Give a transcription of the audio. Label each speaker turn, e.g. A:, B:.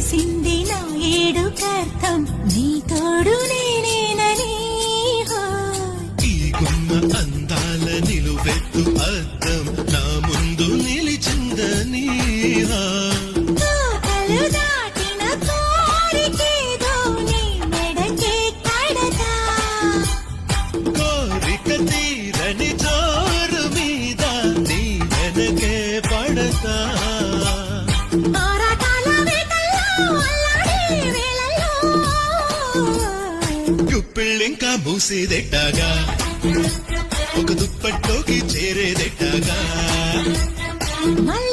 A: తెలిసింది నా ఏడుకర్థం నీ తోడు నేనేనని
B: ఈ గుమ్మ అందాల నిలువెత్తు అద్దం నా ముందు నిలిచిందని
A: కోటలు దాటిన కోరికేదో నీ మెడకే కడతా
B: కోరిక తీరని జోరు మీద నీ వెనకే పడతా
A: ఆరాటాల వేటల్లో అల్లాడే వేళల్లో
B: గుప్పిళ్ళింకా మూసేదెట్టాగా ఒక దుప్పట్లోకి చేరేదెట్టాగా
A: మల